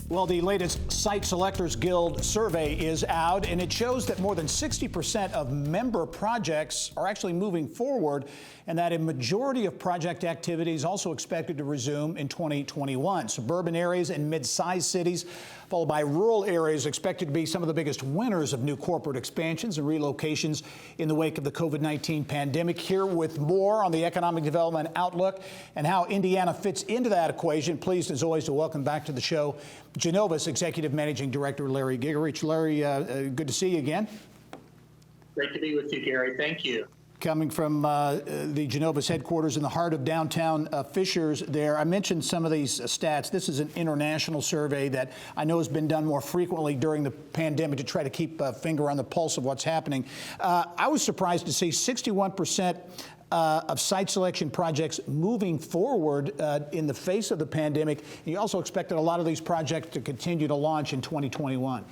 Well, the latest Site Selectors Guild survey is out, and it shows that more than 60% of member projects are actually moving forward, and that a majority of project activities also expected to resume in 2021. Suburban areas and mid-sized cities, followed by rural areas, expected to be some of the biggest winners of new corporate expansions and relocations in the wake of the COVID-19 pandemic. Here with more on the economic development outlook and how Indiana fits into that equation, pleased as always to welcome back to the show Ginovus Executive Managing Director Larry Gigerich. Larry, good to see you again. Great to be with you, Gary. Thank you. Coming from the Ginovus headquarters in the heart of downtown Fishers there. I mentioned some of these stats. This is an international survey that I know has been done more frequently during the pandemic to try to keep a finger on the pulse of what's happening. I was surprised to see 61% of site selection projects moving forward in the face of the pandemic. You also expected a lot of these projects to continue to launch in 2021.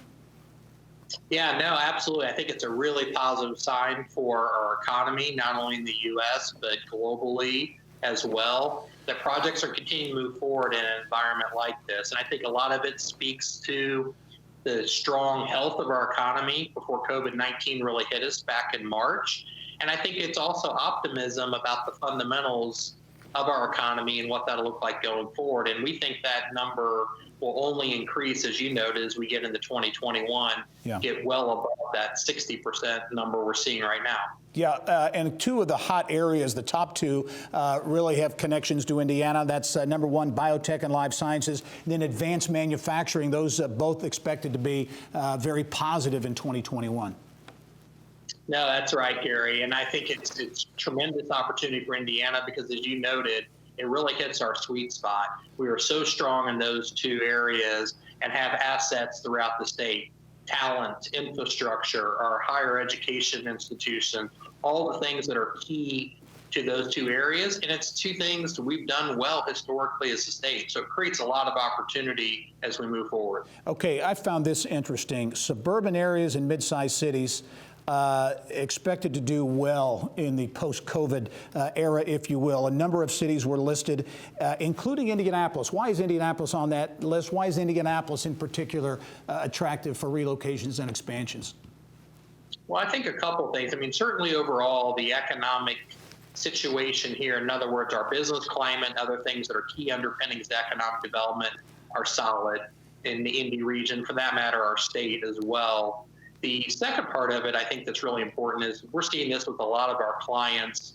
Yeah, no, absolutely. I think it's a really positive sign for our economy, not only in the U.S., but globally as well, that projects are continuing to move forward in an environment like this. And I think a lot of it speaks to the strong health of our economy before COVID-19 really hit us back in March. And I think it's also optimism about the fundamentals of our economy and what that'll look like going forward. And we think that number will only increase, as you noted, as we get into 2021, get well above that 60% number we're seeing right now. Yeah, and two of the hot areas, the top two, really have connections to Indiana. That's number one, biotech and life sciences, and then advanced manufacturing. Those both expected to be very positive in 2021. No, that's right, Gary. And I think it's tremendous opportunity for Indiana because, as you noted, it really hits our sweet spot. We are so strong in those two areas and have assets throughout the state, talent, infrastructure, our higher education institutions, all the things that are key to those two areas. And it's two things that we've done well historically as a state. So it creates a lot of opportunity as we move forward. Okay, I found this interesting. Suburban areas and mid-sized cities expected to do well in the post-COVID era, if you will. A number of cities were listed, including Indianapolis. Why is Indianapolis on that list? Why is Indianapolis in particular attractive for relocations and expansions? Well, I think a couple things. I mean, certainly overall, the economic situation here, in other words, our business climate and other things that are key underpinnings to economic development are solid in the Indy region, for that matter, our state as well. The second part of it, I think that's really important, is we're seeing this with a lot of our clients,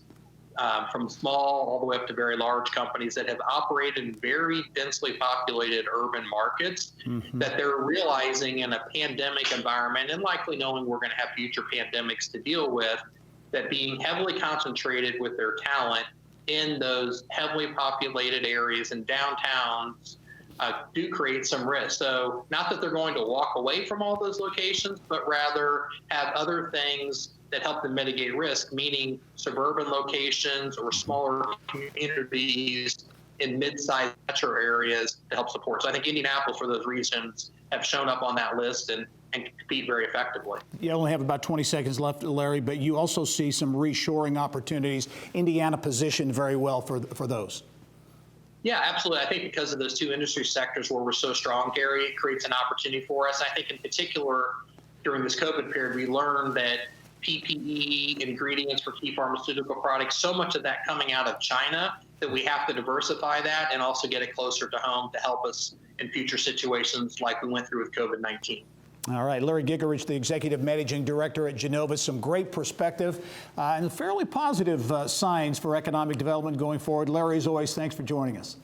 from small all the way up to very large companies that have operated in very densely populated urban markets, that they're realizing in a pandemic environment, and likely knowing we're going to have future pandemics to deal with, that being heavily concentrated with their talent in those heavily populated areas and downtowns do create some risk. So not that they're going to walk away from all those locations, but rather have other things that help them mitigate risk, meaning suburban locations or smaller communities in mid-sized metro areas to help support. So I think Indianapolis, for those reasons, have shown up on that list and compete very effectively. You only have about 20 seconds left, Larry, but you also see some reshoring opportunities. Indiana positioned very well for those. Yeah, absolutely. I think because of those two industry sectors where we're so strong, Gary, it creates an opportunity for us. I think in particular, during this COVID period, we learned that PPE, ingredients for key pharmaceutical products, so much of that coming out of China, that we have to diversify that and also get it closer to home to help us in future situations like we went through with COVID-19. All right, Larry Gigerich, the Executive Managing Director at Ginovus, some great perspective and fairly positive signs for economic development going forward. Larry, as always, thanks for joining us.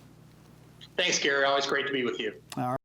Thanks, Gary. Always great to be with you. All right.